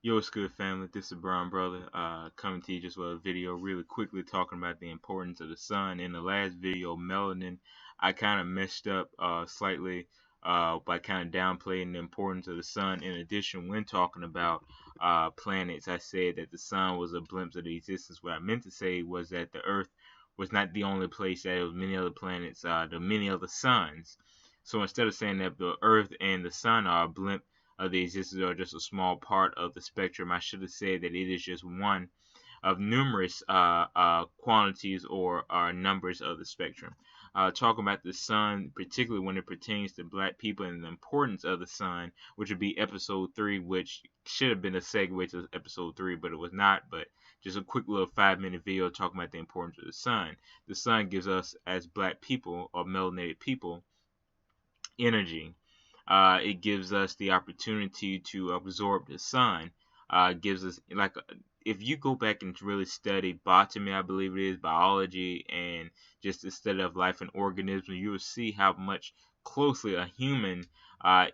Yo, what's good, family? This is Brown Brother, coming to you just with a video really quickly talking about the importance of the sun. In the last video, Melanin, I kind of messed up slightly by kind of downplaying the importance of the sun. In addition, when talking about planets, I said that the sun was a glimpse of the existence. What I meant to say was that the Earth was not the only place, that there was many other planets, the many other suns. So instead of saying that the Earth and the sun are a blimp of the existence or just a small part of the spectrum, I should have said that it is just one of numerous quantities or numbers of the spectrum. Talking about the sun, particularly when it pertains to black people and the importance of the sun, which would be episode 3, which should have been a segue to episode 3, but it was not. But just a quick little 5-minute video talking about the importance of the sun. The sun gives us, as black people or melanated people, energy. It gives us the opportunity to absorb the sun. Gives us, like, if you go back and really study botany, I believe it is, biology, and just the study of life and organisms, you will see how much closely a human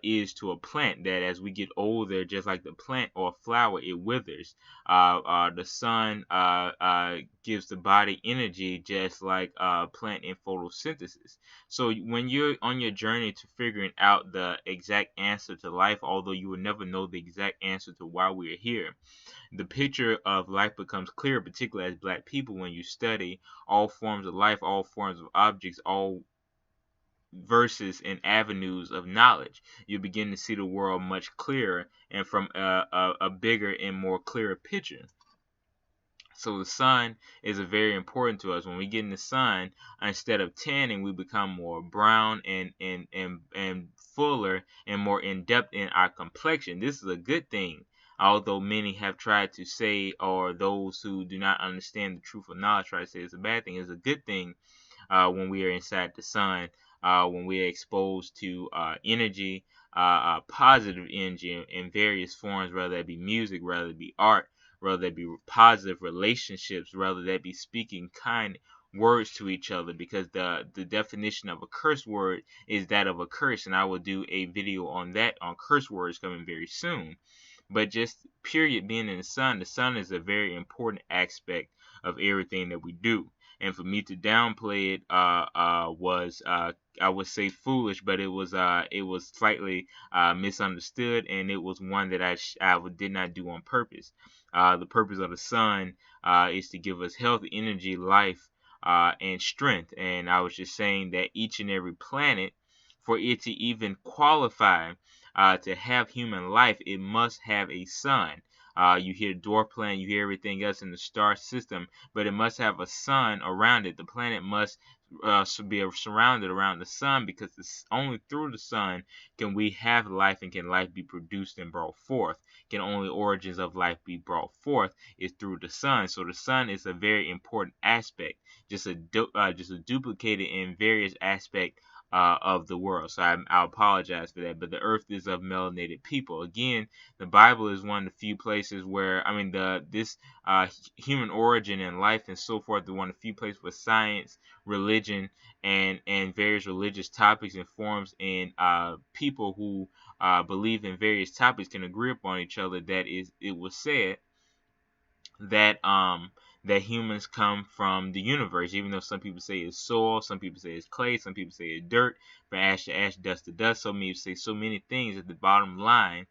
is to a plant. That as we get older, just like the plant or a flower, it withers. The sun gives the body energy, just like plant in photosynthesis. So when you're on your journey to figuring out the exact answer to life, although you will never know the exact answer to why we are here, the picture of life becomes clear, particularly as black people, when you study all forms of life, all forms of objects, all verses and avenues of knowledge. You begin to see the world much clearer and from a bigger and more clearer picture. So the sun is a very important to us. When we get in the sun, instead of tanning, we become more brown and fuller and more in depth in our complexion. This is a good thing. Although many have tried to say, or those who do not understand the truth of knowledge try to say it's a bad thing, it's a good thing when we are inside the sun, when we are exposed to energy, positive energy in various forms, whether it be music, whether it be art, whether that be positive relationships, whether that be speaking kind words to each other, because the definition of a curse word is that of a curse, and I will do a video on that, on curse words, coming very soon. But just period, being in the sun is a very important aspect of everything that we do. And for me to downplay it was I would say foolish, but it was slightly misunderstood, and it was one that I did not do on purpose. The purpose of the sun is to give us health, energy, life, and strength. And I was just saying that each and every planet, for it to even qualify to have human life, it must have a sun. You hear dwarf planet, you hear everything else in the star system, but it must have a sun around it. The planet must be surrounded around the sun, because it's only through the sun can we have life, and can life be produced and brought forth. Can only origins of life be brought forth is through the sun. So the sun is a very important aspect, just a duplicated in various aspects of the world. So I apologize for that. But the earth is of melanated people. Again, the Bible is one of the few places where, I mean, this human origin and life and so forth is one of the few places where science, religion, and various religious topics and forms, and people who believe in various topics can agree upon each other. That is, it was said that that humans come from the universe, even though some people say it's soil, some people say it's clay, some people say it's dirt, from ash to ash, dust to dust. So many say so many things. At the bottom line,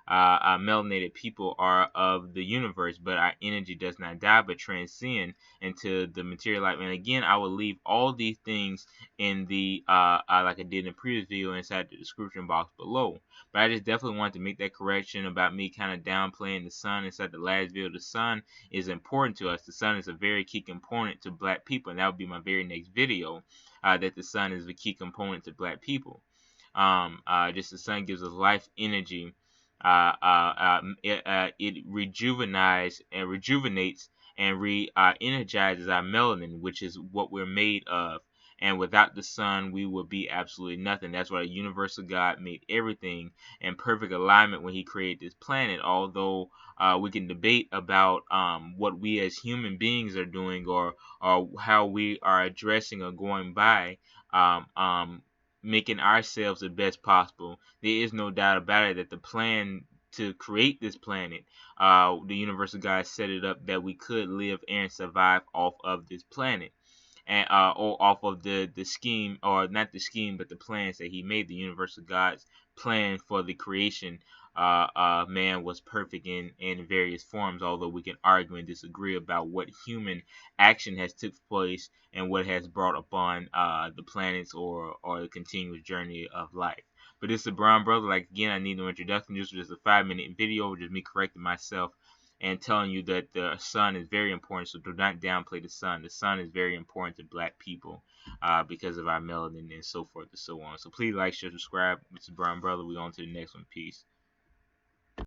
melanated people are of the universe, but our energy does not die but transcend into the material life. And again, I will leave all these things in the like I did in the previous video, inside the description box below. But I just definitely wanted to make that correction about me kind of downplaying the sun inside the last video. The sun is important to us. The sun is a very key component to black people, and that would be my very next video, that the sun is a key component to black people. Just the sun gives us life, energy. It rejuvenates and energizes our melanin, which is what we're made of. And without the sun, we would be absolutely nothing. That's why the universal God made everything in perfect alignment when He created this planet. Although we can debate about what we as human beings are doing, or how we are addressing or going by making ourselves the best possible. There is no doubt about it that the plan to create this planet, the universal God set it up that we could live and survive off of this planet, and or off of the scheme, or not the scheme, but the plans that he made. The universal God's plan for the creation, man was perfect in various forms, although we can argue and disagree about what human action has took place and what has brought upon the planets, or the continuous journey of life. But this is the Brown Brother. Like, again, I need no introduction. This was just a 5-minute video, just me correcting myself and telling you that the sun is very important. So do not downplay the sun. The sun is very important to black people, because of our melanin and so forth and so on. So please like, share, subscribe. Mr. Brown Brother. We on to the next one. Peace.